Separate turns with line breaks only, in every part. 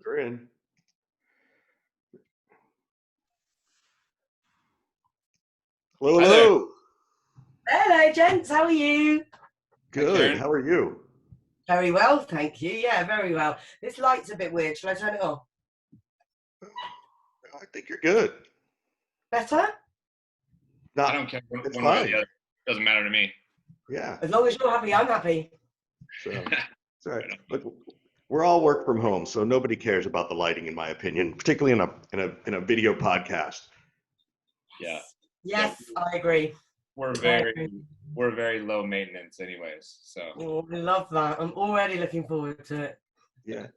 We're in. Hello,
Hi there.
hello.
Hello, gents. How are you?
Hi,
Good.
Karen.
How are you?
Very well, thank you. Yeah, very well. This light's a bit weird. Shall I turn it off?
I think you're good.
Better?
No,
I don't care
it's
one way or the
fine.
other. Doesn't matter to me.
Yeah.
As long as you're happy, I'm happy.
So it's all right. Look, we're all work from home, so nobody cares about the lighting, in my opinion, particularly in a video podcast.
Yeah.
Yes, I agree.
We're
I
very
agree.
we're very low maintenance anyways. So
Oh, I love that. I'm already looking forward to it.
Yeah.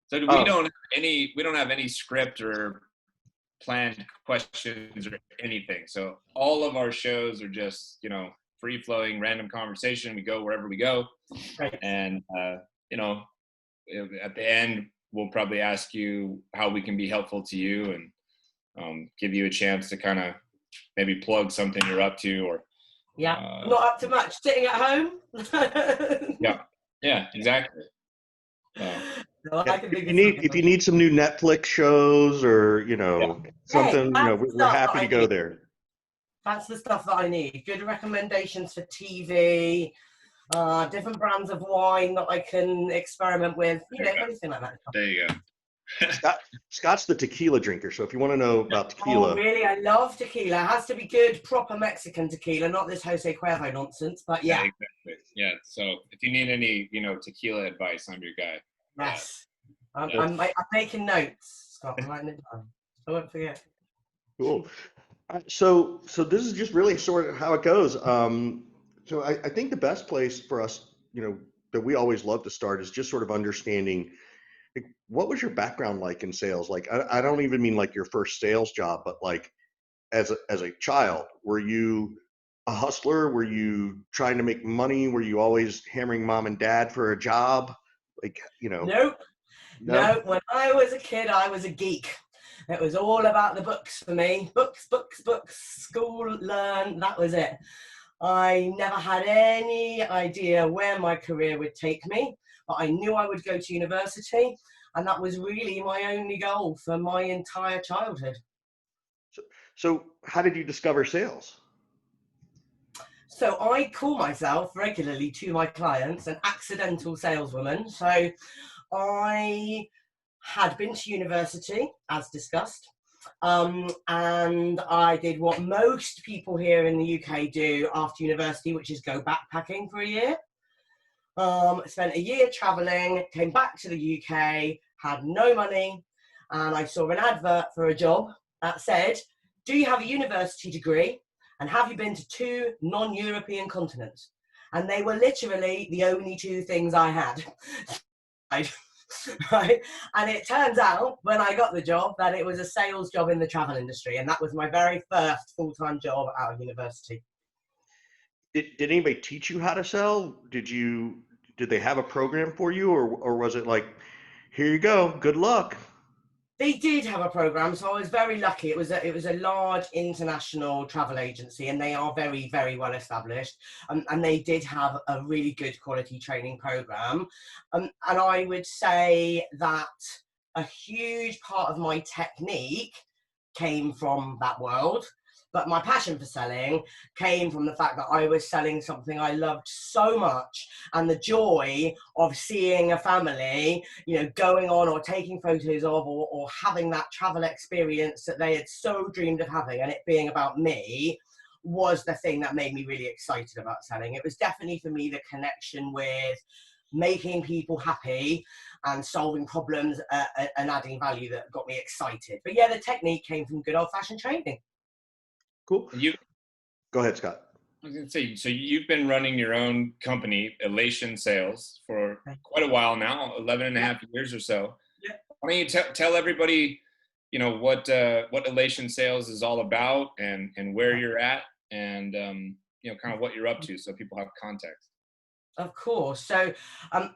so we
Um,
don't have any script or planned questions or anything. So all of our shows are just, free flowing random conversation. We go wherever we go.
Right.
And you know, at the end we'll probably ask you how we can be helpful to you and give you a chance to kind of maybe plug something you're up to or
Yeah, not up to much. Sitting at home.
yeah, exactly.
No, I can
if
think
you
of
need
something.
if you need some new Netflix shows or
Hey,
something,
that's the
we're
stuff that
happy to
I
go
need.
there.
That's the stuff that I need. Good recommendations for TV, different brands of wine that I can experiment with, anything like that.
There you go.
Scott's the tequila drinker, so if you want to know about
Oh,
tequila,
really? I love tequila. It has to be good, proper Mexican tequila, not this Jose Cuervo nonsense, but yeah.
Exactly. Yeah. So if you need any, tequila advice, I'm your guy.
Yes.
Yeah.
I'm making notes, Scott. I'm writing it down. I won't forget.
cool. So this is just really sort of how it goes. So I think the best place for us, that we always love to start is just sort of understanding, like, what was your background like in sales? Like, I don't even mean like your first sales job, but like as a child, were you a hustler? Were you trying to make money? Were you always hammering mom and dad for a job? Like,
Nope.
no?
No, when I was a kid, I was a geek. It was all about the books for me. Books, school, learn, that was it. I never had any idea where my career would take me, but I knew I would go to university, and that was really my only goal for my entire childhood.
So how did you discover sales?
So I call myself regularly to my clients an accidental saleswoman. So I had been to university, as discussed, and I did what most people here in the UK do after university, which is go backpacking for a year. Spent a year traveling, came back to the UK, had no money, and I saw an advert for a job that said, do you have a university degree and have you been to 2 non-European continents? And they were literally the only 2 things I had. Right? And it turns out when I got the job that it was a sales job in the travel industry, and that was my very first full-time job out of university.
Did anybody teach you how to sell? Did they have a program for you, or was it like, here you go, good luck?
They did have a program, so I was very lucky. It was a large international travel agency, and they are very, very well established. And they did have a really good quality training program. And I would say that a huge part of my technique came from that world. But my passion for selling came from the fact that I was selling something I loved so much, and the joy of seeing a family, going on or taking photos of or having that travel experience that they had so dreamed of having, and it being about me, was the thing that made me really excited about selling. It was definitely for me the connection with making people happy and solving problems and adding value that got me excited. But yeah, the technique came from good old-fashioned training.
Cool.
You
Go ahead, Scott.
I was going to say, so you've been running your own company, Elation Sales, for quite a while now, 11 and a half years or so.
Yeah.
Why don't you tell everybody, what Elation Sales is all about and where you're at and, kind of what you're up to so people have context.
Of course. So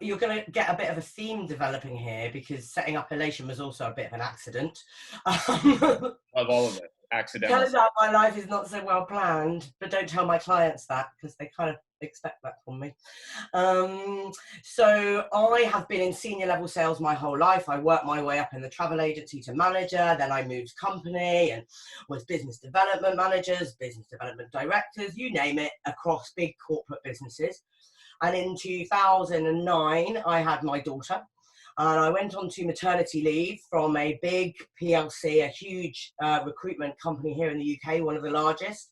you're going to get a bit of a theme developing here because setting up Elation was also a bit of an accident.
Love all of it. Accidental.
Turns out my life is not so well planned, but don't tell my clients that because they kind of expect that from me. So I have been in senior level sales my whole life. I worked my way up in the travel agency to manager, then I moved company and was business development managers, business development directors, you name it, across big corporate businesses. And in 2009, I had my daughter. And I went on to maternity leave from a big PLC, a huge recruitment company here in the UK, one of the largest.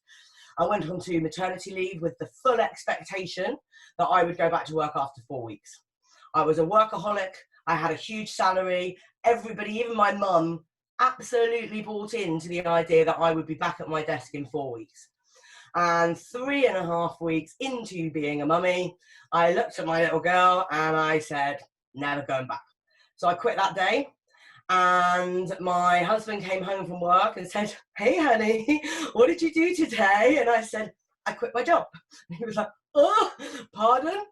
I went on to maternity leave with the full expectation that I would go back to work after 4 weeks. I was a workaholic. I had a huge salary. Everybody, even my mum, absolutely bought into the idea that I would be back at my desk in 4 weeks. And 3.5 weeks into being a mummy, I looked at my little girl and I said, never going back. So I quit that day, and my husband came home from work and said, hey honey, what did you do today? And I said, I quit my job. And he was like, oh, pardon?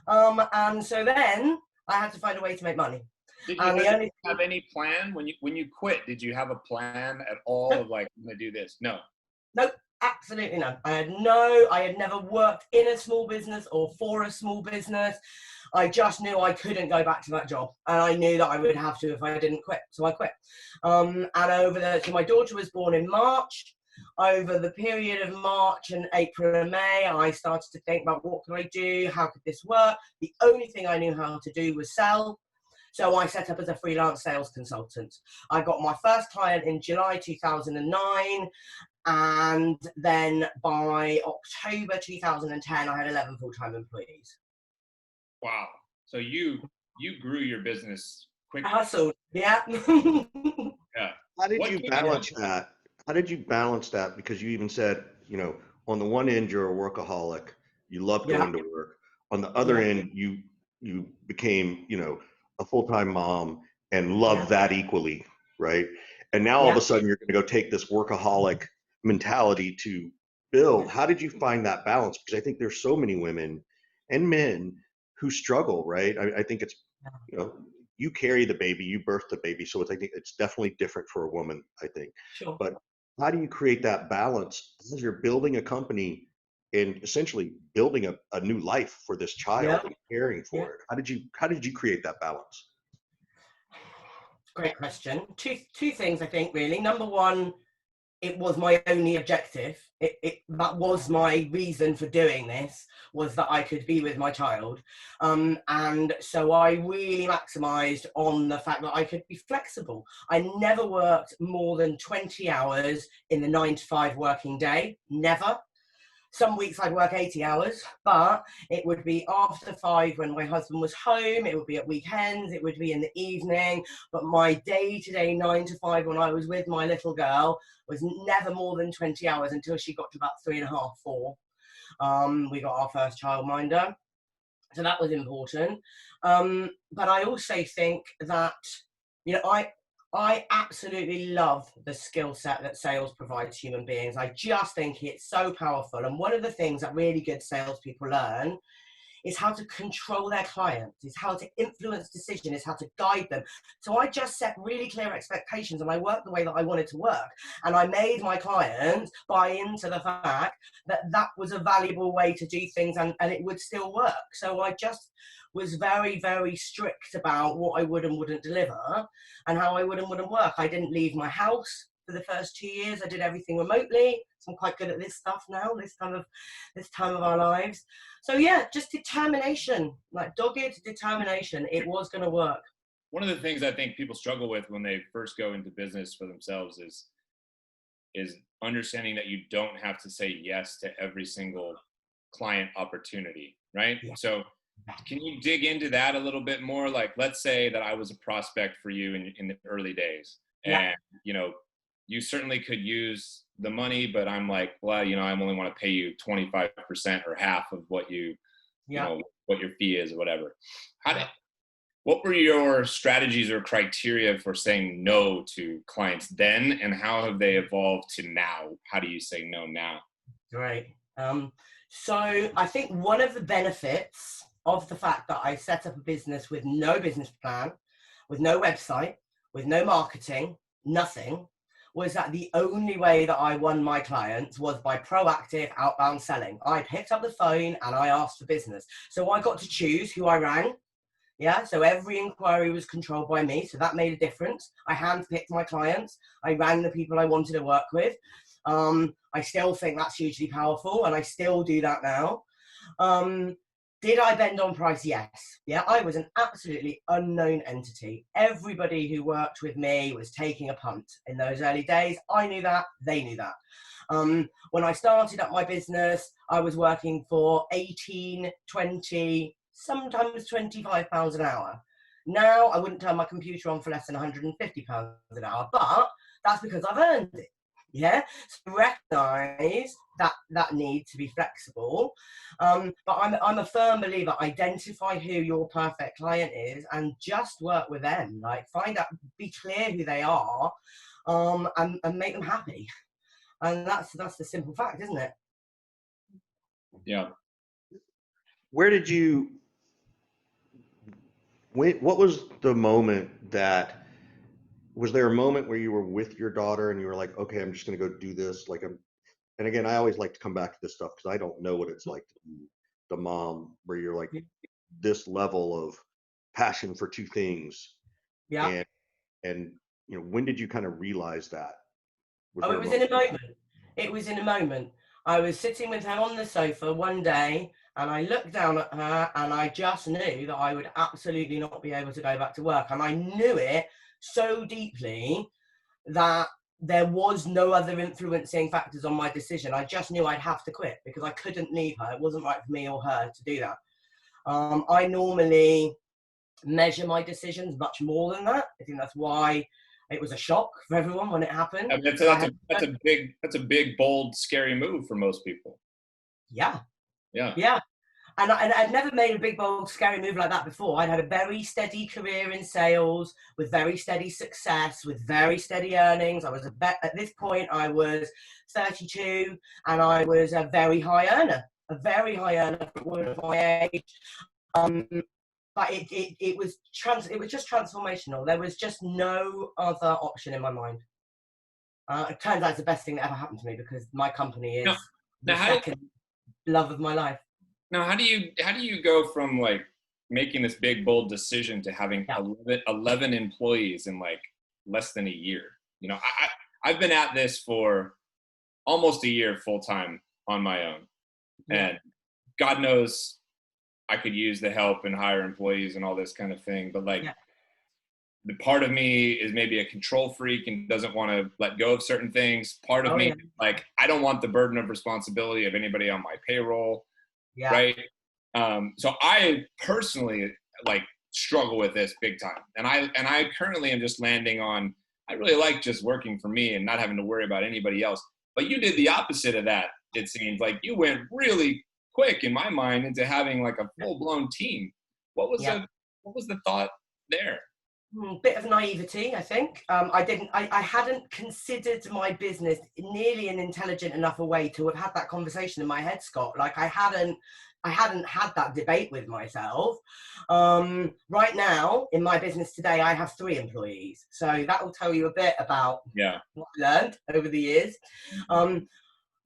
And so then I had to find a way to make money.
Did you have any plan when you quit? Did you have a plan at all of like, I'm gonna do this? No.
Nope. Absolutely none. I had never worked in a small business or for a small business. I just knew I couldn't go back to that job, and I knew that I would have to if I didn't quit. So I quit. So my daughter was born in March. Over the period of March and April and May, I started to think about what could I do? How could this work? The only thing I knew how to do was sell. So I set up as a freelance sales consultant. I got my first client in July 2009. And then by October 2010, I had 11 full-time employees.
Wow. So you grew your business quickly.
Hustled, yeah.
Yeah.
How did you balance that? How did you balance that? Because you even said, on the one end, you're a workaholic. You love going to work. On the other end, you became, a full-time mom and love that equally, right? And now all of a sudden you're going to go take this workaholic mentality to build. How did you find that balance? Because I think there's so many women and men who struggle, right? I think it's, you carry the baby, you birth the baby. So I think it's definitely different for a woman, I think.
Sure.
But how do you create that balance as you're building a company and essentially building a new life for this child and caring for it? How did you create that balance?
Great question. Two things, I think, really. Number one, it was my only objective. That was my reason for doing this, was that I could be with my child. And so I really maximized on the fact that I could be flexible. I never worked more than 20 hours in the 9-to-5 working day, never. Some weeks I'd work 80 hours, but it would be after 5 when my husband was home. It would be at weekends. It would be in the evening. But my day-to-day 9-to-5 when I was with my little girl was never more than 20 hours until she got to about 3.5, 4. We got our first childminder. So that was important. But I also think that, I absolutely love the skill set that sales provides human beings. I just think it's so powerful. And one of the things that really good salespeople learn is how to control their clients, is how to influence decisions, is how to guide them. So I just set really clear expectations and I worked the way that I wanted to work. And I made my clients buy into the fact that that was a valuable way to do things and it would still work. So I just was very, very strict about what I would and wouldn't deliver and how I would and wouldn't work. I didn't leave my house for the first 2 years. I did everything remotely. So I'm quite good at this stuff now, this time of our lives. So yeah, just determination, like dogged determination. It was going to work.
One of the things I think people struggle with when they first go into business for themselves is understanding that you don't have to say yes to every single client opportunity, right? Yeah. So can you dig into that a little bit more? Like, let's say that I was a prospect for you in the early days, and you certainly could use the money, but I'm like, well, I only want to pay you 25% or half of what you know, what your fee is or whatever. What were your strategies or criteria for saying no to clients then, and how have they evolved to now? How do you say no now?
Great. So I think one of the benefits of the fact that I set up a business with no business plan, with no website, with no marketing, nothing, was that the only way that I won my clients was by proactive outbound selling. I picked up the phone and I asked for business. So I got to choose who I rang. Yeah, so every inquiry was controlled by me. So that made a difference. I handpicked my clients. I rang the people I wanted to work with. I still think that's hugely powerful, and I still do that now. Did I bend on price? Yes. Yeah, I was an absolutely unknown entity. Everybody who worked with me was taking a punt in those early days. I knew that, they knew that. When I started up my business, I was working for 18, 20, sometimes £25 an hour. Now I wouldn't turn my computer on for less than £150 an hour, but that's because I've earned it. Yeah, so recognize that need to be flexible, but I'm a firm believer. Identify who your perfect client is and just work with them. Like, find out, be clear who they are, and make them happy. And that's the simple fact, isn't it?
Yeah.
Where did you, what was the moment that, was there a moment where you were with your daughter and you were like, okay, I'm just going to go do this? Like, and again, I always like to come back to this stuff because I don't know what it's like to be the mom where you're like this level of passion for two things.
Yeah.
And when did you kind of realize that?
Oh, it was in a moment. It was in a moment. I was sitting with her on the sofa one day and I looked down at her and I just knew that I would absolutely not be able to go back to work. And I knew it so deeply that there was no other influencing factors on my decision. I just knew I'd have to quit because I couldn't leave her. It wasn't right for me or her to do that. I normally measure my decisions much more than that. I think that's why it was a shock for everyone when it happened.
I mean, that's a big, bold, scary move for most people.
Yeah.
Yeah.
Yeah. And I'd never made a big, bold, scary move like that before. I'd had a very steady career in sales with very steady success, with very steady earnings. I was at this point, I was 32 and I was a very high earner for a woman of my age. But it was just transformational. There was just no other option in my mind. It turns out it's the best thing that ever happened to me because my company is the second love of my life.
Now, how do you go from like making this big, bold decision to having 11 employees in like less than a year? I've been at this for almost a year full time on my own, and God knows I could use the help and hire employees and all this kind of thing. But like, the part of me is maybe a control freak and doesn't want to let go of certain things. Part of me, like, I don't want the burden of responsibility of anybody on my payroll.
Yeah.
Right. So I personally like struggle with this big time. And I currently am just landing on, I really like just working for me and not having to worry about anybody else. But you did the opposite of that. It seems like you went really quick in my mind into having like a full blown team. What was the thought there?
Bit of naivety, I think. I hadn't considered my business nearly an intelligent enough a way to have had that conversation in my head, Scott. Like I hadn't had that debate with myself. Right now in my business today, I have 3 employees. So that will tell you a bit about what I learned over the years.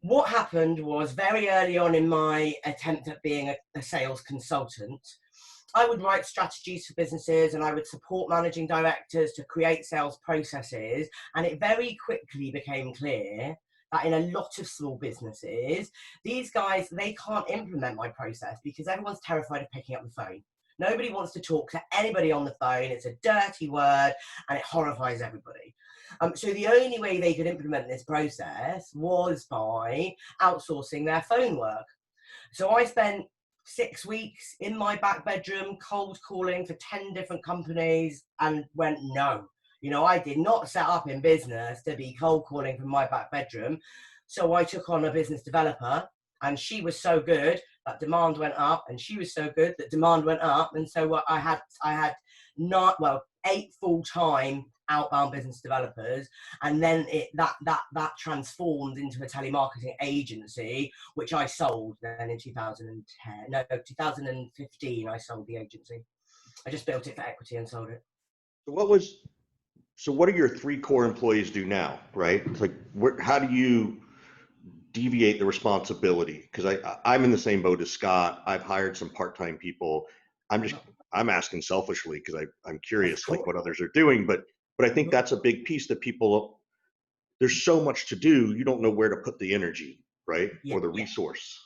What happened was very early on in my attempt at being a sales consultant, I would write strategies for businesses and I would support managing directors to create sales processes. And it very quickly became clear that in a lot of small businesses, these guys, they can't implement my process because everyone's terrified of picking up the phone. Nobody wants to talk to anybody on the phone. It's a dirty word and it horrifies everybody. So the only way they could implement this process was by outsourcing their phone work. So I spent 6 weeks in my back bedroom, cold calling for 10 different companies and went, no, I did not set up in business to be cold calling from my back bedroom. So I took on a business developer and she was so good that demand went up and she was so good that demand went up. And so I had 8 full-time outbound business developers, and then that transformed into a telemarketing agency, which I sold then in 2015. I sold the agency. I just built it for equity and sold it.
So what do your three core employees do now, right? It's like, how do you deviate the responsibility? Because I'm in the same boat as Scott. I've hired some part-time people. I'm asking selfishly because I'm
Of
curious like
course.
what others are doing, but I think that's a big piece that people, there's so much to do, you don't know where to put the energy, right?
Yeah.
Or the resource.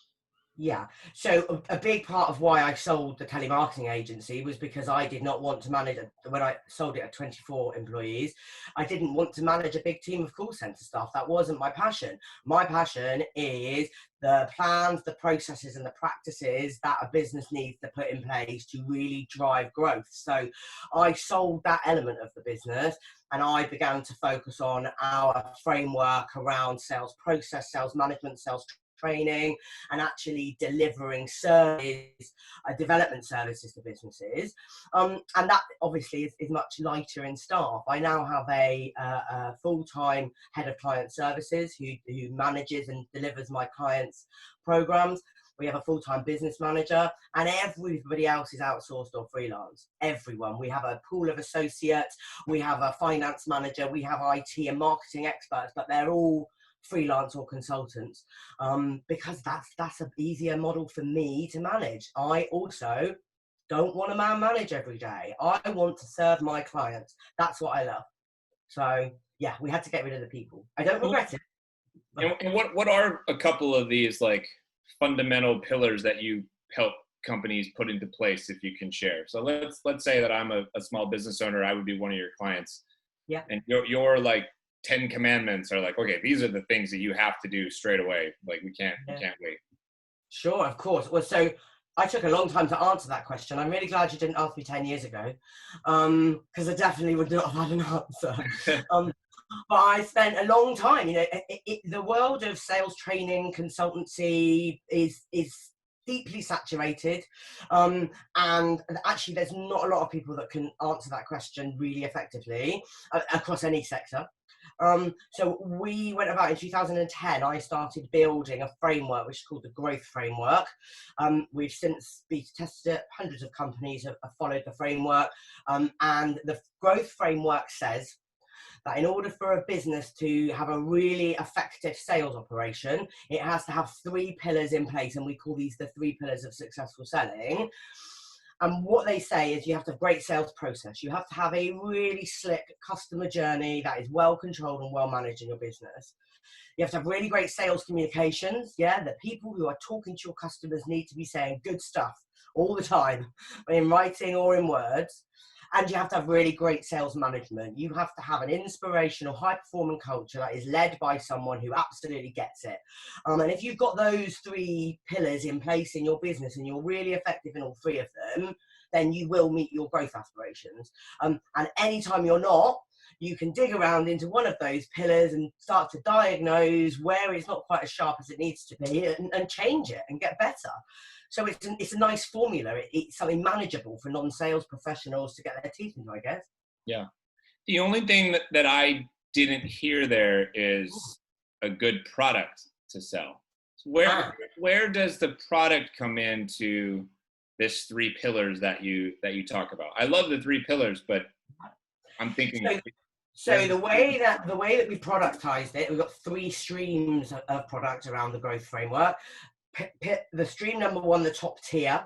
Yeah. So a big part of why I sold the telemarketing agency was because I did not want to manage it. When I sold it at 24 employees, I didn't want to manage a big team of call center staff. That wasn't my passion. My passion is the plans, the processes, and the practices that a business needs to put in place to really drive growth. So I sold that element of the business and I began to focus on our framework around sales process, sales management, sales training, and actually delivering service, development services to businesses. And that obviously is much lighter in staff. I now have a full-time head of client services who manages and delivers my clients' programs. We have a full-time business manager, and everybody else is outsourced or freelance. Everyone. We have a pool of associates. We have a finance manager. We have IT and marketing experts, but they're all freelance or consultants, because that's an easier model for me to manage. I also don't want to manage every day. I want to serve my clients. That's what I love. So yeah, we had to get rid of the people. I don't regret it.
And what are a couple of these like fundamental pillars that you help companies put into place, if you can share? So let's say that I'm a small business owner. I would be one of your clients.
Yeah.
And your like 10 commandments are like, okay, these are the things that you have to do straight away. Like we can't wait.
Sure, of course. Well, so I took a long time to answer that question. I'm really glad you didn't ask me 10 years ago, because I definitely would not have had an answer. But I spent a long time, the world of sales training, consultancy is deeply saturated. And actually there's not a lot of people that can answer that question really effectively across any sector. So we went about in 2010, I started building a framework which is called the growth framework. We've since beta tested it. Hundreds of companies have followed the framework. And the growth framework says that in order for a business to have a really effective sales operation, it has to have three pillars in place, and we call these the three pillars of successful selling. And what they say is you have to have great sales process. You have to have a really slick customer journey that is well controlled and well managed in your business. You have to have really great sales communications. Yeah, the people who are talking to your customers need to be saying good stuff all the time, in writing or in words. And you have to have really great sales management. You have to have an inspirational, high-performing culture that is led by someone who absolutely gets it. And if you've got those three pillars in place in your business and you're really effective in all three of them, then you will meet your growth aspirations. And anytime you're not, you can dig around into one of those pillars and start to diagnose where it's not quite as sharp as it needs to be and change it and get better. So it's a nice formula. It's something manageable for non-sales professionals to get their teeth into, I guess.
Yeah. The only thing that I didn't hear there is a good product to sell. So where does the product come into this three pillars that you talk about? I love the three pillars, but I'm thinking.
So the way that we productized it, we've got three streams of product around the growth framework. The stream number one, the top tier,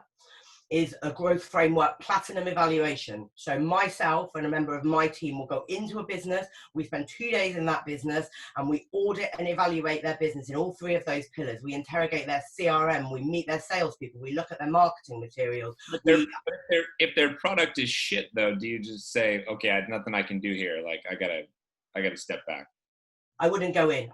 is a growth framework platinum evaluation. So myself and a member of my team will go into a business, we spend 2 days in that business, and we audit and evaluate their business in all three of those pillars. We interrogate their CRM, we meet their salespeople, we look at their marketing materials.
If their product is shit though, do you just say, okay, I have nothing I can do here, like I gotta step back?
I wouldn't go in.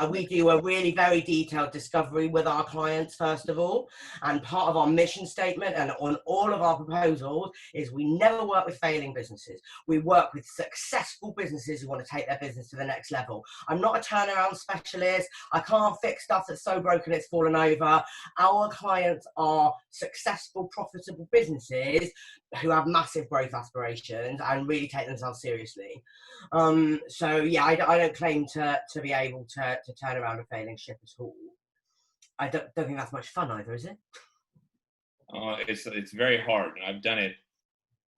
We do a really very detailed discovery with our clients, first of all. And part of our mission statement and on all of our proposals is we never work with failing businesses. We work with successful businesses who want to take their business to the next level. I'm not a turnaround specialist. I can't fix stuff that's so broken it's fallen over. Our clients are successful, profitable businesses who have massive growth aspirations and really take themselves seriously. So yeah, I don't claim to be able to turn around a failing ship at all. I don't think that's much fun either, is it?
It's very hard. I've done it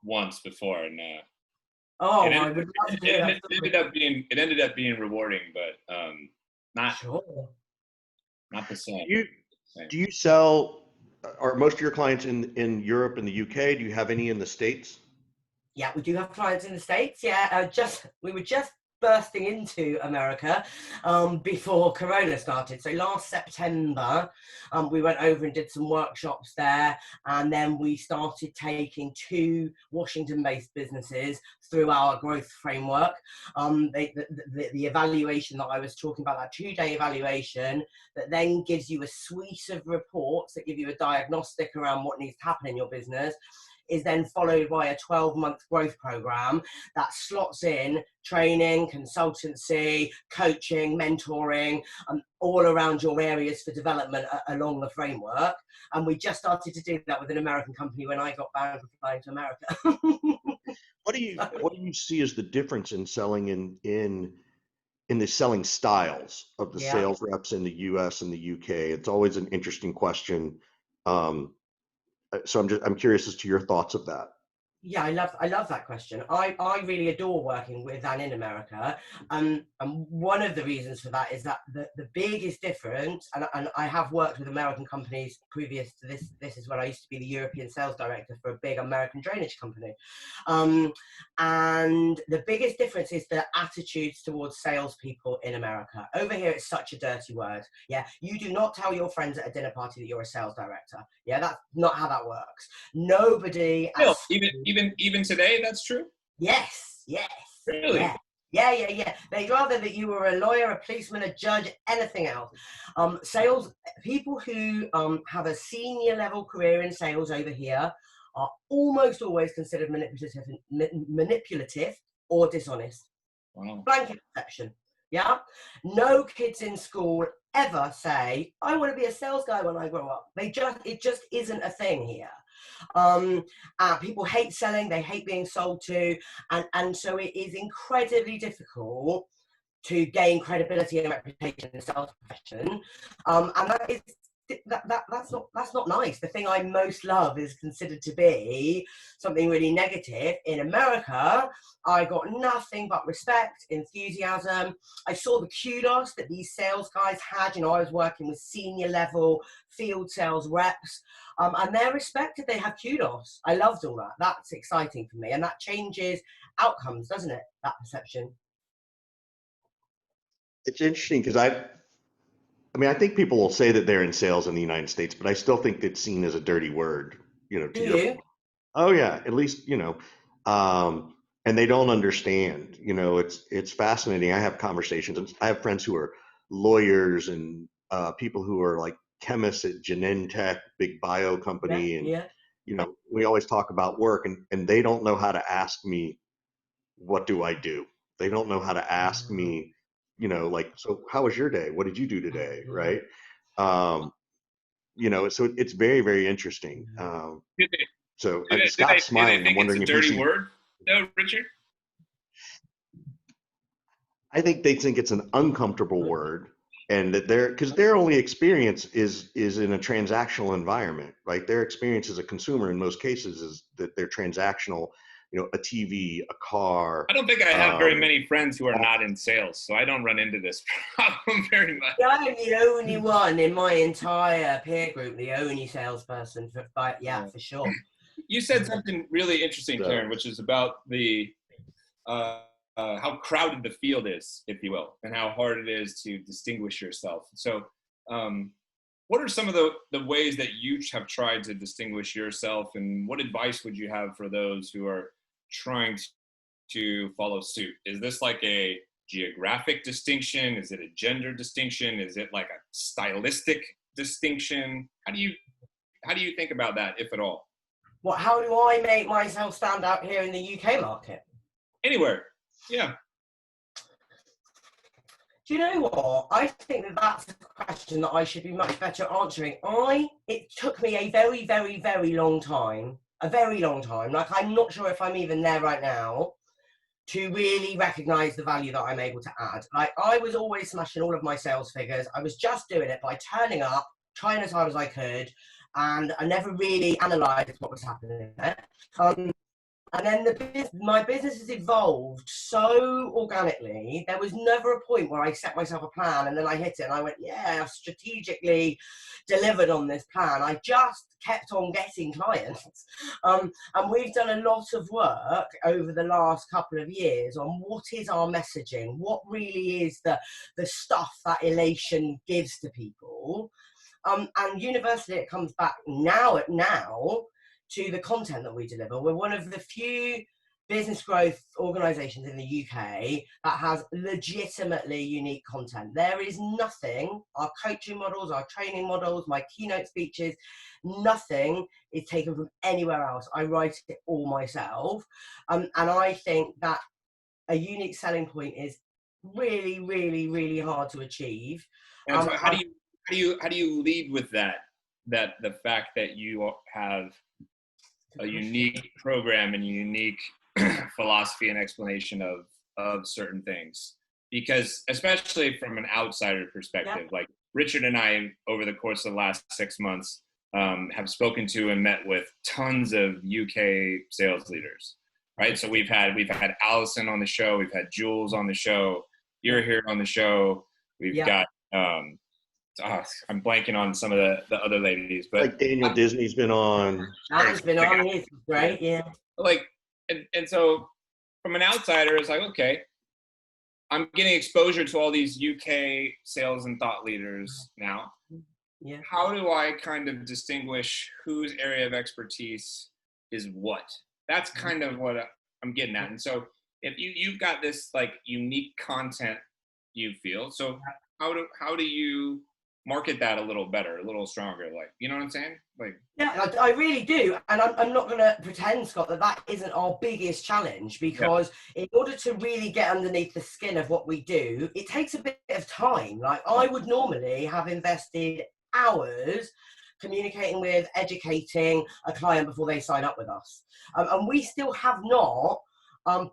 once before, and
Oh,
It
I
ended,
would love to
it
hear
ended,
that
it
story.
ended up being rewarding, but not
Sure.
not the same.
Do you
Same.
do you sell? Are most of your clients in Europe and the UK? Do you have any in the States?
Yeah, we do have clients in the States. Yeah, we were just bursting into America before Corona started. So last September, we went over and did some workshops there, and then we started taking 2 Washington-based businesses through our growth framework. The evaluation that I was talking about, that 2-day evaluation, that then gives you a suite of reports that give you a diagnostic around what needs to happen in your business, is then followed by a 12-month growth program that slots in training, consultancy, coaching, mentoring, all around your areas for development along the framework. And we just started to do that with an American company when I got banned from flying to America.
What do you see as the difference in selling in the selling styles of the
Yeah.
sales reps in the US and the UK? It's always an interesting question. Um, so I'm curious as to your thoughts of that.
Yeah, I love that question. I really adore working with and in America. And one of the reasons for that is that the biggest difference, and I have worked with American companies previous to this. This is when I used to be the European sales director for a big American drainage company. And the biggest difference is the attitudes towards salespeople in America. Over here, it's such a dirty word. Yeah, you do not tell your friends at a dinner party that you're a sales director. Yeah, that's not how that works. Nobody.
Still, even today, that's true.
Yes, yes.
Really?
Yeah. They'd rather that you were a lawyer, a policeman, a judge, anything else. Sales people who have a senior level career in sales over here are almost always considered manipulative or dishonest.
Wow.
Blanket exception. Yeah. No kids in school ever say, "I want to be a sales guy when I grow up." It just isn't a thing here. People hate selling, they hate being sold to, and so it is incredibly difficult to gain credibility and reputation in the sales profession, and that's not nice. The thing I most love is considered to be something really negative. In America, I got nothing but respect, enthusiasm. I saw the kudos that these sales guys had. You know, I was working with senior level field sales reps, and they're respected. They have kudos. I loved all that. That's exciting for me, and that changes outcomes, doesn't it? That perception.
It's interesting because I mean, I think people will say that they're in sales in the United States, but I still think it's seen as a dirty word,
Do
to your
you?
point. Oh yeah, at least, and they don't understand, it's fascinating. I have conversations and I have friends who are lawyers and people who are like chemists at Genentech, big bio
Yeah,
company. And,
yeah.
we always talk about work and they don't know how to ask me, what do I do? They don't know how to ask me, like, so how was your day? What did you do today? Right. Um, so it's very, very interesting.
Did they,
So
do
Scott's
they
smiling. I'm
think it's a
wondering if he
dirty
sees.
word? No, Richard.
I think they think it's an uncomfortable word, and that because their only experience is in a transactional environment, right? Their experience as a consumer in most cases is that they're transactional. A TV, a car.
I don't think I have very
Um,
many friends who are not in sales, so I don't run into this problem very much.
Yeah, I'm the only one in my entire peer group, the only salesperson. For sure.
You said something really interesting,
so
Karen, which is about the how crowded the field is, if you will, and how hard it is to distinguish yourself. So, what are some of the ways that you have tried to distinguish yourself, and what advice would you have for those who are trying to follow suit? Is this like a geographic distinction? Is it a gender distinction? Is it like a stylistic distinction? How do you think about that, if at all?
How do I make myself stand out here in the UK market?
Anywhere. Yeah.
Do you know what? I think that's a question that I should be much better answering. It took me a very, very, very long time, like I'm not sure if I'm even there right now, to really recognize the value that I'm able to add. Like I was always smashing all of my sales figures. I was just doing it by turning up, trying as hard as I could, and I never really analyzed what was happening there. And then my business has evolved so organically. There was never a point where I set myself a plan and then I hit it and I went, yeah, I've strategically delivered on this plan. I just kept on getting clients. And we've done a lot of work over the last couple of years on what is our messaging, what really is the stuff that Elation gives to people. And universally, it comes back now to the content that we deliver. We're one of the few business growth organizations in the UK that has legitimately unique content. There is nothing, our coaching models, our training models, my keynote speeches, nothing is taken from anywhere else. I write it all myself. And I think that a unique selling point is really, really, really hard to achieve.
And so how do you lead with that the fact that you have a unique program and a unique philosophy and explanation of certain things? Because especially from an outsider perspective, like Richard and I, over the course of the last 6 months, have spoken to and met with tons of UK sales leaders, right? So we've had Allison on the show, we've had Jules on the show, you're here on the show, we've got I'm blanking on some of the other ladies, but
like Daniel Disney's been on.
He's been on. He's great, yeah.
Like, and so from an outsider, it's like, okay, I'm getting exposure to all these UK sales and thought leaders now.
Yeah.
How do I kind of distinguish whose area of expertise is what? That's kind of what I'm getting at. And so if you've got this like unique content you feel, so how do you market that a little better, a little stronger? Like, you know what I'm saying? Like,
yeah, I really do. And I'm not going to pretend, Scott, that isn't our biggest challenge, because in order to really get underneath the skin of what we do, it takes a bit of time. Like, I would normally have invested hours communicating with, educating a client before they sign up with us. And we still have not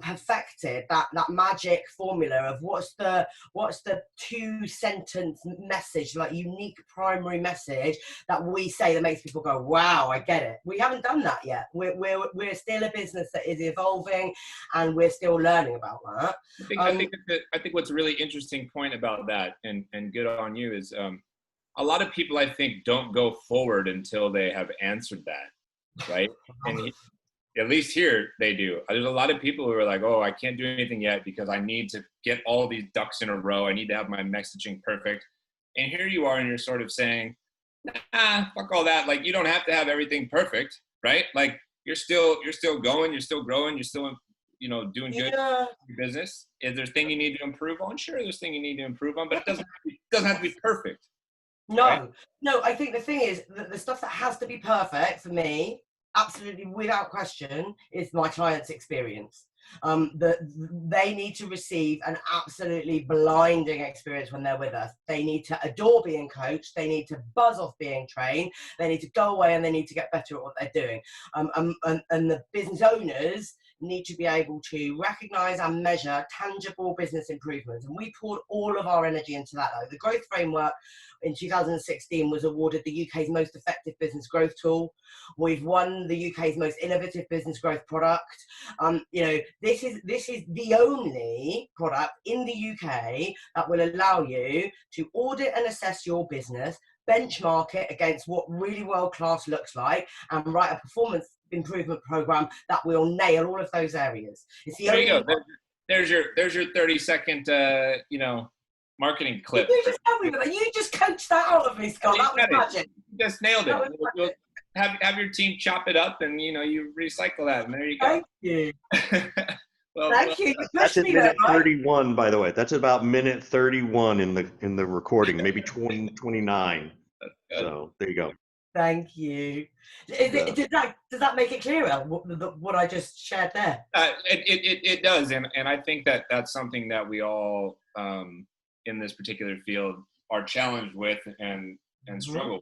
perfected that magic formula of what's the 2-sentence message, like unique primary message that we say that makes people go, wow, I get it. We haven't done that yet. We're still a business that is evolving, and we're still learning about that.
I think what's a really interesting point about that, and good on you, is a lot of people, I think, don't go forward until they have answered that, right? And at least here they do. There's a lot of people who are like, oh, I can't do anything yet because I need to get all these ducks in a row. I need to have my messaging perfect. And here you are, and you're sort of saying, nah, fuck all that. Like, you don't have to have everything perfect, right? Like, you're still going, you're still growing, you're still, doing good in your business. Is there thing you need to improve on? Sure, there's thing you need to improve on, but it doesn't have to be perfect.
No,
right?
No, I think the thing is that the stuff that has to be perfect for me, absolutely without question, is my client's experience. They need to receive an absolutely blinding experience when they're with us. They need to adore being coached. They need to buzz off being trained. They need to go away and they need to get better at what they're doing. And the business owners need to be able to recognize and measure tangible business improvements. And we poured all of our energy into that. Like, the growth framework in 2016 was awarded the UK's most effective business growth tool. We've won the UK's most innovative business growth product. This is the only product in the UK that will allow you to audit and assess your business, benchmark it against what really world-class looks like, and write a performance improvement program that will nail all of those arears. It's the
there you
only
go. There's your 30-second marketing clip.
You just tell me that. You just coached that out of me, Scott. That was magic.
You just nailed it. You'll have your team chop it up, and you recycle that, and there you go.
Thank you.
Thank
you.
That's at minute 31, by the way. That's about minute 31 in the recording, maybe 29. So there you go.
Thank you. Does that make it clearer, what I just shared there?
It does, and I think that's something that we all in this particular field are challenged with and struggle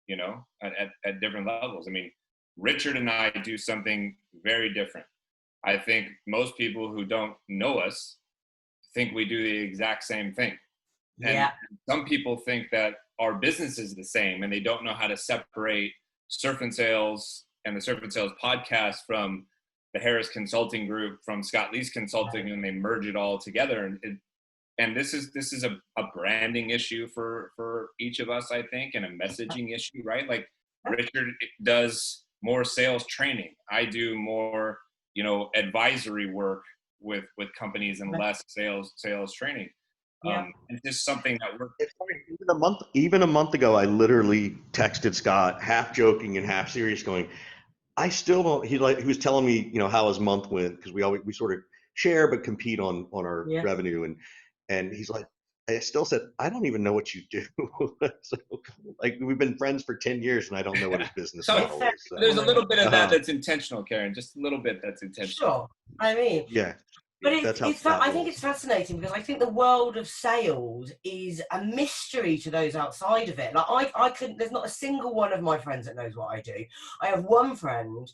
with, at different levels. I mean, Richard and I do something very different. I think most people who don't know us think we do the exact same thing. And some people think that our business is the same, and they don't know how to separate Surf and Sales and the Surf and Sales podcast from the Harris Consulting Group from Scott Lee's Consulting, and they merge it all together. And this is a branding issue for each of us, I think, and a messaging issue, right? Like Richard does more sales training. I do more, advisory work with companies and less sales training. It's just something that we're.
It's funny, even a month ago, I literally texted Scott, half joking and half serious, going, I still don't. He was telling me, how his month went, because we sort of share but compete on our revenue, and he's like, I still said, I don't even know what you do. So, like, we've been friends for 10 years and I don't know what his business model is. So.
There's a little bit of that that's intentional, Karen. Just a little bit that's intentional.
Sure. I mean,
yeah.
But I think it's fascinating, because I think the world of sales is a mystery to those outside of it. Like I couldn't, there's not a single one of my friends that knows what I do. I have one friend,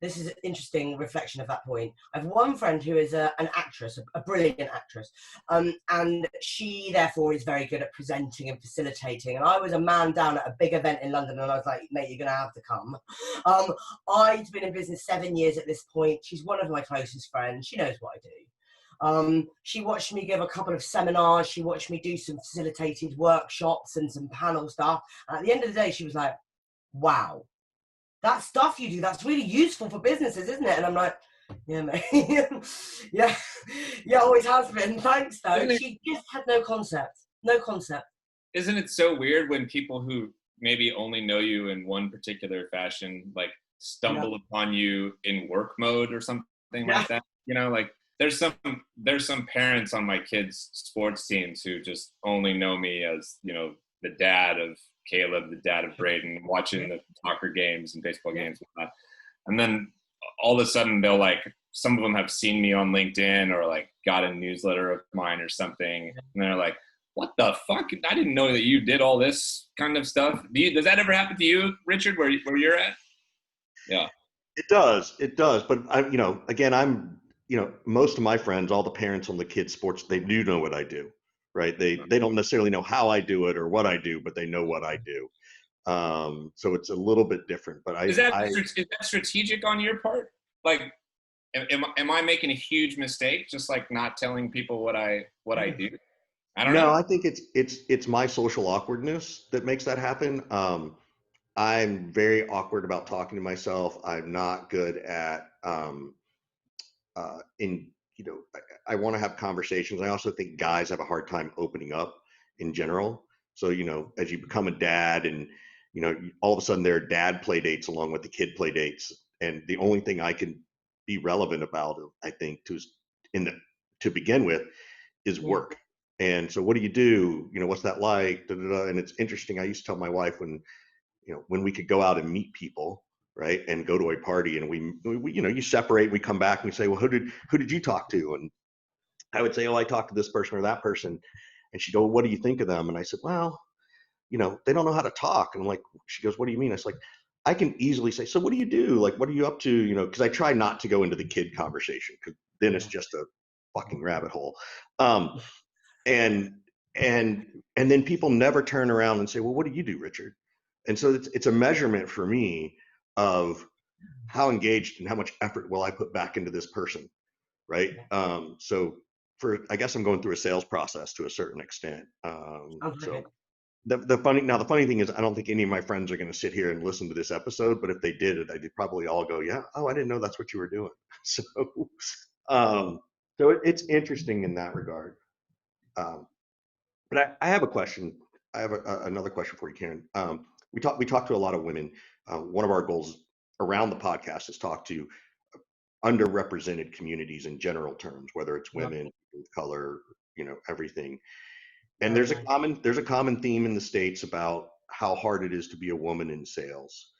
this is an interesting reflection of that point. I have one friend who is an actress, a brilliant actress. And she therefore is very good at presenting and facilitating. And I was a man down at a big event in London, and I was like, mate, you're going to have to come. I'd been in business 7 years at this point. She's one of my closest friends. She knows what I do. She watched me give a couple of seminars. She watched me do some facilitated workshops and some panel stuff. And at the end of the day, she was like, wow, that stuff you do, that's really useful for businesses, isn't it? And I'm like, yeah, mate. yeah, always has been. Thanks, though. She just had no concept.
Isn't it so weird when people who maybe only know you in one particular fashion, like stumble upon you in work mode or something like that? Like there's some parents on my kids' sports teams who just only know me as, the dad of Caleb, the dad of Braden, watching the soccer games and baseball games and whatnot. And then all of a sudden they'll some of them have seen me on LinkedIn or got a newsletter of mine or something. And they're like, what the fuck? I didn't know that you did all this kind of stuff. Does that ever happen to you, Richard, where you're at? Yeah.
It does. But again, most of my friends, all the parents on the kids' sports, they do know what I do, right? They don't necessarily know how I do it or what I do, but they know what I do. So it's a little bit different. But
is that strategic on your part? Like, am I making a huge mistake just not telling people what I do? I don't know.
No, I think it's my social awkwardness that makes that happen. I'm very awkward about talking to myself. I'm not good at I want to have conversations. I also think guys have a hard time opening up in general. So, as you become a dad and, all of a sudden there are dad play dates along with the kid play dates. And the only thing I can be relevant about, I think, to begin with is work. And so what do you do? What's that like? And it's interesting. I used to tell my wife when we could go out and meet people, right, and go to a party, and we you separate, we come back and we say, well, who did you talk to? And I would say, oh, I talked to this person or that person. And she'd go, what do you think of them? And I said, well, they don't know how to talk. And I'm like, she goes, what do you mean? I was like, I can easily say, so what do you do? Like, what are you up to? Because I try not to go into the kid conversation, because then it's just a fucking rabbit hole. And then people never turn around and say, well, what do you do, Richard? And so it's a measurement for me of how engaged and how much effort will I put back into this person, right? So I guess I'm going through a sales process to a certain extent. So the funny thing is, I don't think any of my friends are going to sit here and listen to this episode, but if they did, they'd probably all go, yeah, oh, I didn't know that's what you were doing. So it's interesting in that regard. But I have a question. I have another question for you, Karen. We talk to a lot of women. One of our goals around the podcast is talk to underrepresented communities in general terms, whether it's women, of color, everything. And there's a common theme in the States about how hard it is to be a woman in sales.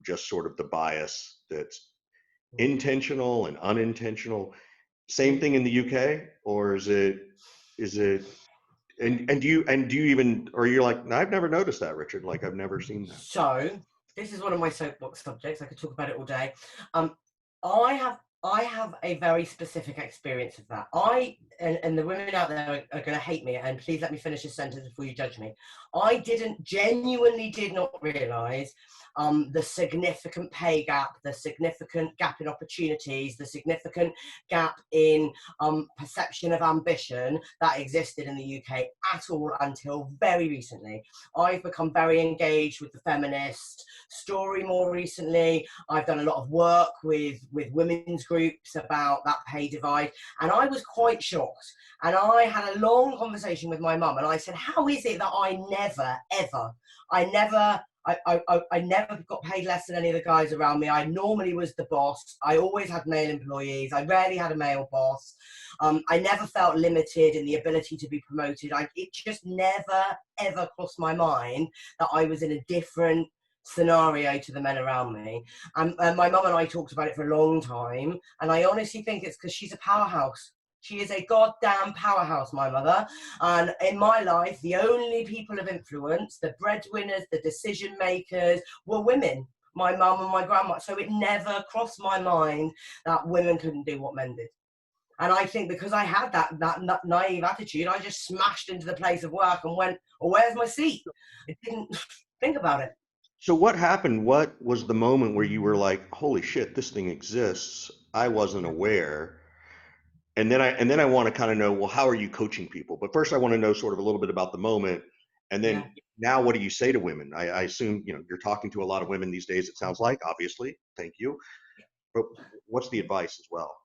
Just sort of the bias that's intentional and unintentional. Same thing in the UK, or is it? And do you even, or you're like, no, I've never noticed that, Richard. Like, I've never seen that.
So this is one of my soapbox subjects. I could talk about it all day. I have I have a very specific experience of that. And the women out there are going to hate me, and please let me finish this sentence before you judge me. I genuinely did not realize the significant pay gap, the significant gap in opportunities, the significant gap in perception of ambition that existed in the UK at all until very recently. I've become very engaged with the feminist story more recently. I've done a lot of work with women's groups about that pay divide, and I was quite shocked. And I had a long conversation with my mum, and I said, how is it that I never got paid less than any of the guys around me? I normally was the boss. I always had male employees. I rarely had a male boss. I never felt limited in the ability to be promoted. It just never, ever crossed my mind that I was in a different scenario to the men around me. And my mum and I talked about it for a long time, and I honestly think it's because she's a powerhouse. She is a goddamn powerhouse, my mother. And in my life, the only people of influence, the breadwinners, the decision makers, were women, my mum and my grandma. So it never crossed my mind that women couldn't do what men did. And I think because I had that naive attitude, I just smashed into the place of work and went, oh, where's my seat? I didn't think about it.
So what happened? What was the moment where you were like, holy shit, this thing exists? I wasn't aware. And then I want to kind of know, well, how are you coaching people? But first I want to know sort of a little bit about the moment. And then
Yeah.
now what do you say to women? I assume, you're talking to a lot of women these days, it sounds like, obviously. Thank you. But what's the advice as well?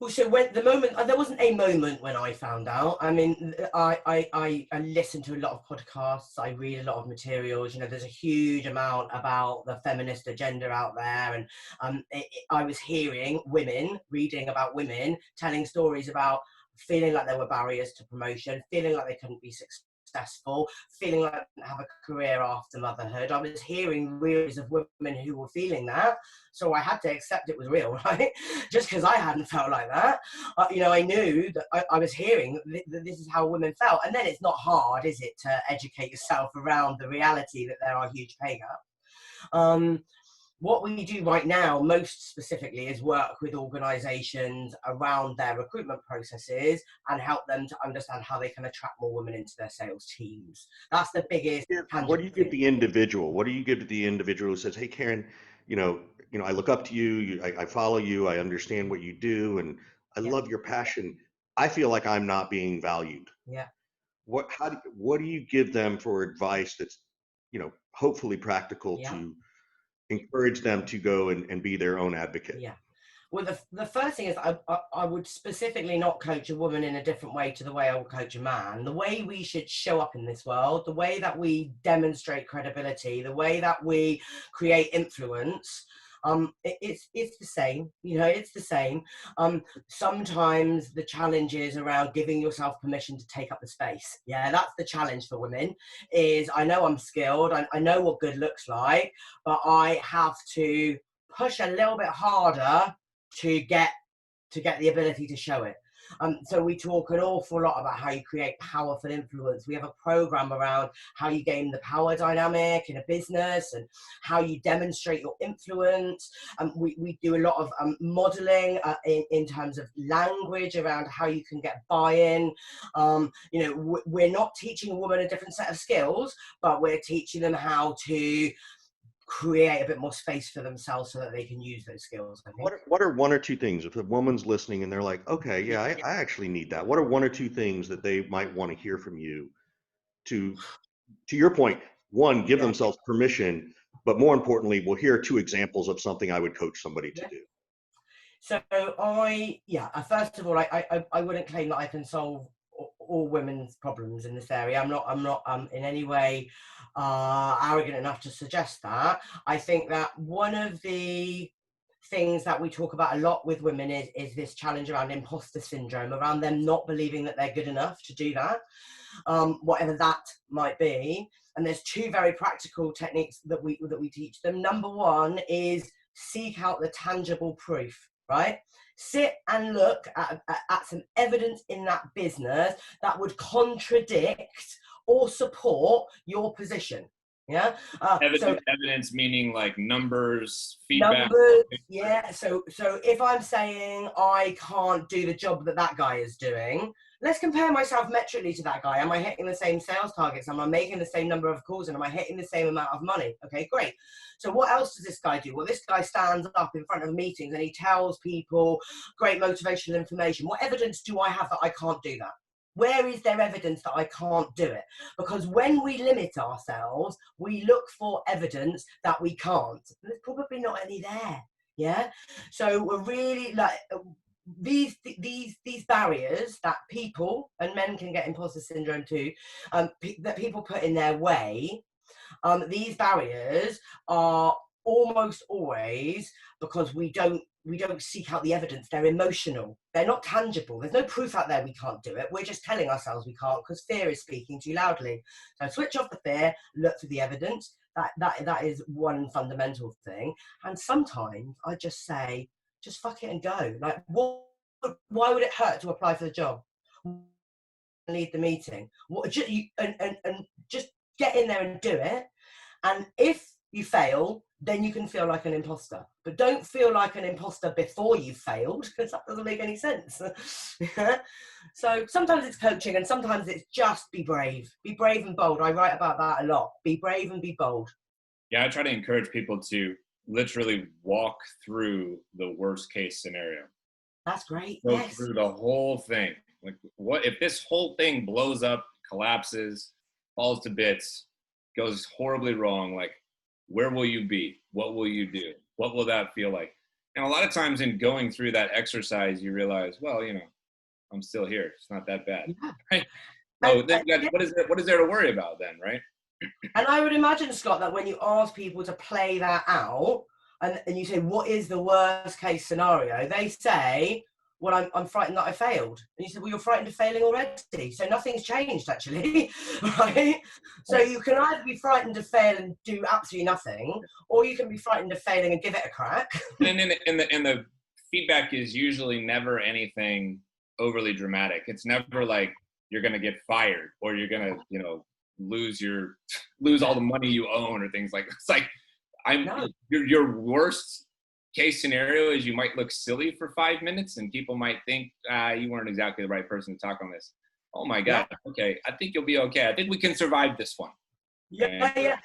Well, so when the moment, there wasn't a moment when I found out. I mean, I listen to a lot of podcasts. I read a lot of materials. There's a huge amount about the feminist agenda out there, and I was hearing women reading about women telling stories about feeling like there were barriers to promotion, feeling like they couldn't be successful, feeling like they didn't have a career after motherhood. I was hearing reels of women who were feeling that. So I had to accept it was real, right? Just because I hadn't felt like that. I knew that I was hearing that this is how women felt. And then it's not hard, is it, to educate yourself around the reality that there are huge pay gaps. What we do right now, most specifically, is work with organisations around their recruitment processes and help them to understand how they can attract more women into their sales teams. That's the biggest
What do you give
thing.
the individual? What do you give to the individual who says, hey, Karen, I look up to you, I follow you, I understand what you do, and I
Yeah,
love your passion. I feel like I'm not being valued.
yeah,
What do you give them for advice that's, hopefully practical
yeah,
to encourage them to go and be their own advocate?
yeah. Well, the first thing is I would specifically not coach a woman in a different way to the way I would coach a man. The way we should show up in this world, the way that we demonstrate credibility, the way that we create influence, it's the same. It's the same. Sometimes the challenge is around giving yourself permission to take up the space. Yeah, that's the challenge for women. Is I know I'm skilled, I know what good looks like, but I have to push a little bit harder to get the ability to show it. So we talk an awful lot about how you create powerful influence. We have a program around how you gain the power dynamic in a business and how you demonstrate your influence. We do a lot of modeling in terms of language around how you can get buy-in. We're not teaching a woman a different set of skills, but we're teaching them how to create a bit more space for themselves so that they can use those skills, I think.
What are one or two things, if a woman's listening and they're like, okay, yeah, I actually need that. What are one or two things that they might want to hear from you to your point, one, give
Yeah,
themselves permission, but more importantly, well, here are two examples of something I would coach somebody to
yeah.
do.
So first of all, I wouldn't claim that I can solve all women's problems in this area. I'm not in any way arrogant enough to suggest that. I think that one of the things that we talk about a lot with women is this challenge around imposter syndrome, around them not believing that they're good enough to do that, whatever that might be. And there's two very practical techniques that we teach them. Number one is seek out the tangible proof, right? Sit and look at some evidence in that business that would contradict or support your position. Yeah. So
Evidence meaning like numbers, feedback.
numbers, yeah. So if I'm saying I can't do the job that that guy is doing, let's compare myself metrically to that guy. Am I hitting the same sales targets? Am I making the same number of calls? And am I hitting the same amount of money? Okay, great. So what else does this guy do? Well, this guy stands up in front of meetings and he tells people great motivational information. What evidence do I have that I can't do that? Where is there evidence that I can't do it? Because when we limit ourselves, we look for evidence that we can't. There's probably not any there. Yeah. So we're really like these barriers that people, and men can get imposter syndrome too, that people put in their way. These barriers are almost always because we don't seek out the evidence. They're emotional. They're not tangible. There's no proof out there we can't do it. We're just telling ourselves we can't because fear is speaking too loudly. So switch off the fear, look for the evidence. That is one fundamental thing. And sometimes I just say, just fuck it and go. Like, why would it hurt to apply for the job? Lead the meeting. And just get in there and do it. And if you fail, then you can feel like an imposter. But don't feel like an imposter before you've failed, because that doesn't make any sense. So sometimes it's coaching and sometimes it's just be brave. Be brave and bold. I write about that a lot. Be brave and be bold.
Yeah, I try to encourage people to literally walk through the worst case scenario.
That's great.
Go
Yes.
through the whole thing. Like, what if this whole thing blows up, collapses, falls to bits, goes horribly wrong? Like, where will you be? What will you do? What will that feel like? And a lot of times in going through that exercise, you realize, well, you know, I'm still here. It's not that bad.
Yeah.
Right? So then what is there to worry about then, right?
And I would imagine, Scott, that when you ask people to play that out and you say, what is the worst case scenario? They say, well, I'm frightened that I failed. And you said, well, you're frightened of failing already. So nothing's changed, actually, right? So you can either be frightened to fail and do absolutely nothing, or you can be frightened of failing and give it a crack.
And the feedback is usually never anything overly dramatic. It's never like you're going to get fired or you're going to, you know, lose all the money you own or things like that. It's like, your worst case scenario is you might look silly for 5 minutes and people might think you weren't exactly the right person to talk on this. Oh my God. Yeah. Okay. I think you'll be okay. I think we can survive this one.
Yeah.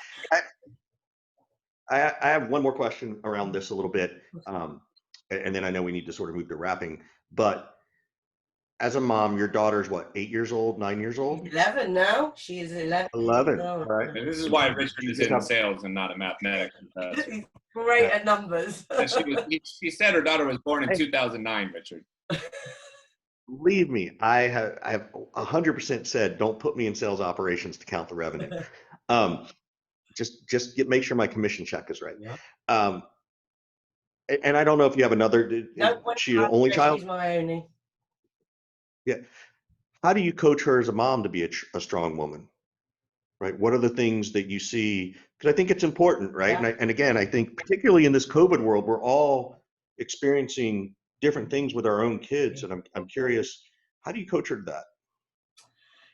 I have one more question around this a little bit. And then I know we need to sort of move to wrapping, but as a mom, your daughter's what, 8 years old, 9 years old?
11 now. She is 11.
11,
now.
right?
And this is why Richmond is in sales and not a mathematics professor.
He's great at numbers.
She said her daughter was born in 2009, Richard.
Believe me, I have 100% said, don't put me in sales operations to count the revenue. Just make sure my commission check is right.
Yeah.
And I don't know if you have another.
No,
she an only child?
She's my only.
Yeah. How do you coach her as a mom to be a strong woman? Right. What are the things that you see? Because I think it's important, right?
Yeah.
And again, I think particularly in this COVID world, we're all experiencing different things with our own kids, and I'm curious, how do you coach her to that?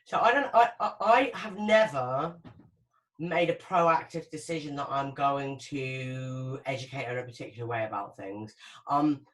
So I have never made a proactive decision that I'm going to educate her in a particular way about things.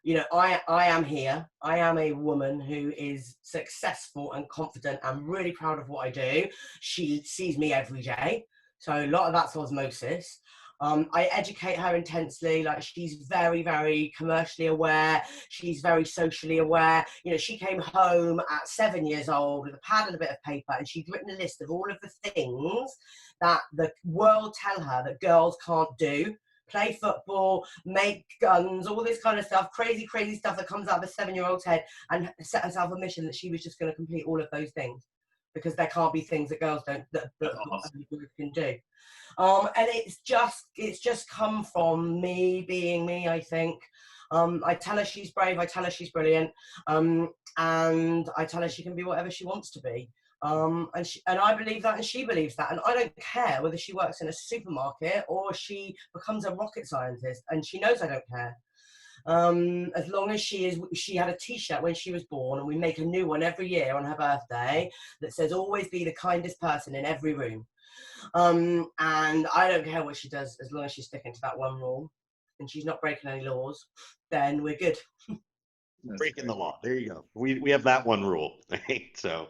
You know, I am here. I am a woman who is successful and confident. I'm really proud of what I do. She sees me every day. So a lot of that's osmosis. I educate her intensely. Like, she's very, very commercially aware. She's very socially aware. You know, she came home at 7 years old with a pad and a bit of paper, and she'd written a list of all of the things that the world tell her that girls can't do. Play football, make guns, all this kind of stuff, crazy stuff that comes out of a 7-year-old's head, and set herself a mission that she was just going to complete all of those things, because there can't be things that girls don't, that awesome. Can do. And it's just come from me being me, I think. I tell her she's brave, I tell her she's brilliant, and I tell her she can be whatever she wants to be. And I believe that, and she believes that, and I don't care whether she works in a supermarket or she becomes a rocket scientist, and she knows I don't care. As long as she had a t-shirt when she was born, and we make a new one every year on her birthday that says always be the kindest person in every room. And I don't care what she does, as long as she's sticking to that one rule and she's not breaking any laws, then we're good.
Breaking the law. There you go. We have that one rule, right? So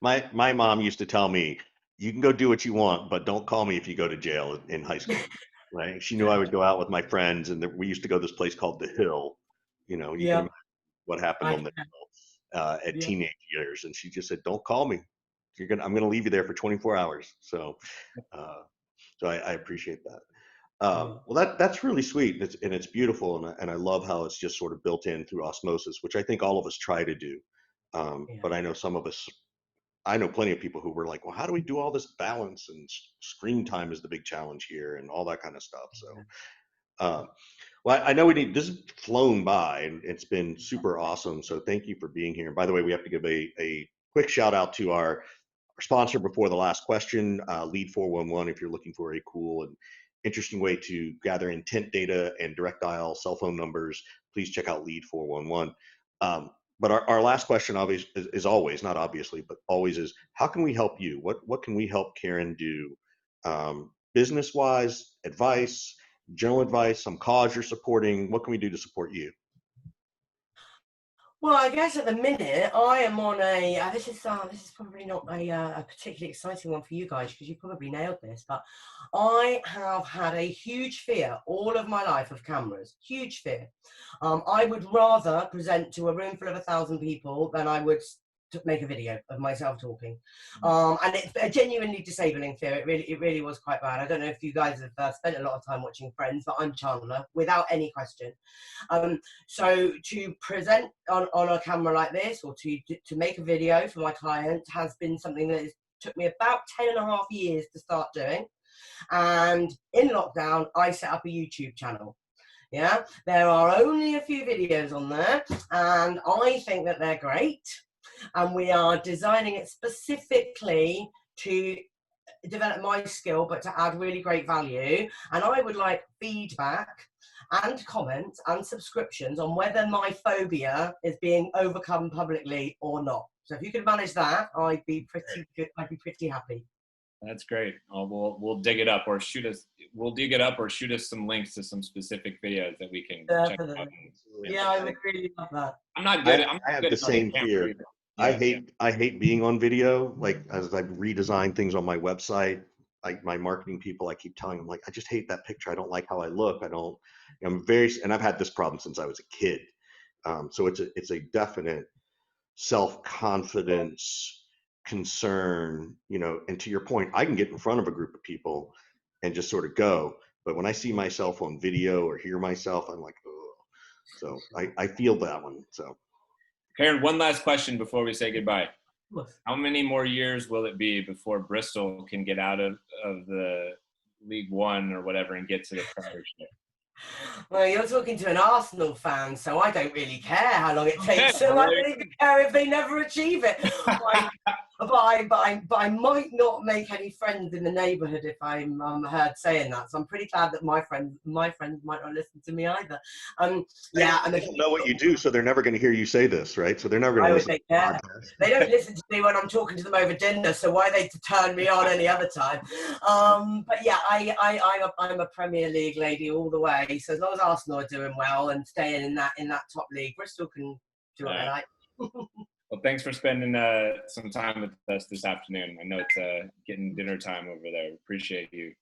my mom used to tell me, you can go do what you want, but don't call me if you go to jail in high school. Right? She knew I would go out with my friends, and we used to go to this place called the Hill. You know, you can
Yeah,
imagine what happened
I
on the
can.
Hill at
Yeah.
teenage years, and she just said, "Don't call me. I'm gonna leave you there for 24 hours." So I appreciate that. Well, that's really sweet, and it's beautiful, and I love how it's just sort of built in through osmosis, which I think all of us try to do.
Yeah.
But I know I know plenty of people who were like, well, how do we do all this balance, and screen time is the big challenge here and all that kind of stuff. So, well, I know this has flown by, and it's been super awesome. So thank you for being here. And by the way, we have to give a quick shout out to our sponsor before the last question, Lead 411. If you're looking for a cool and interesting way to gather intent data and direct dial cell phone numbers, please check out Lead 411. But our last question is always, not obviously, but always is, how can we help you? What can we help Karen do? Business wise, advice, general advice, some cause you're supporting. What can we do to support you?
Well, I guess at the minute I am on a. This is probably not a particularly exciting one for you guys, because you probably nailed this. But I have had a huge fear all of my life of cameras. Huge fear. I would rather present to a room full of 1,000 people than I would to make a video of myself talking. And it's a genuinely disabling fear. It really was quite bad. I don't know if you guys have spent a lot of time watching Friends, but I'm Chandler without any question. So to present on a camera like this, or to make a video for my client, has been something that took me about 10.5 years to start doing. And in lockdown, I set up a YouTube channel. Yeah, there are only a few videos on there, and I think that they're great. And we are designing it specifically to develop my skill, but to add really great value. And I would like feedback and comments and subscriptions on whether my phobia is being overcome publicly or not. So if you could manage that, I'd be pretty good. I'd be pretty happy.
That's great. We'll dig it up, or shoot us. We'll dig it up or shoot us some links to some specific videos that we can check out.
Yeah, I would really love that.
I'm not good.
I have the same fear. I hate being on video. Like, as I redesign things on my website, like my marketing people, I keep telling them, like, I just hate that picture. I don't like how I look. And I've had this problem since I was a kid. So it's a definite self-confidence concern, and to your point, I can get in front of a group of people and just sort of go. But when I see myself on video or hear myself, I'm like, oh. So I feel that one. So
Karen, one last question before we say goodbye. How many more years will it be before Bristol can get out of the League One or whatever and get to the Premiership?
Well, you're talking to an Arsenal fan, so I don't really care how long it takes them. I don't even care if they never achieve it. But I might not make any friends in the neighbourhood if I'm heard saying that. So I'm pretty glad that my friends might not listen to me either.
They don't know what you do, so they're never going to hear you say this, right? So they're never going to listen.
They don't listen to me when I'm talking to them over dinner, so why are they to turn me on any other time? But yeah, I'm a Premier League lady all the way. So as long as Arsenal are doing well and staying in that top league, Bristol can do what they like.
Well, thanks for spending some time with us this afternoon. I know it's getting dinner time over there. Appreciate you.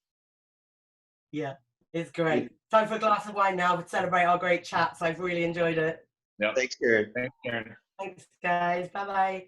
Yeah, it's great. Time for a glass of wine now to celebrate our great chats. I've really enjoyed it.
Yep.
Thanks, Karen.
Thanks, Karen.
Thanks, guys. Bye-bye.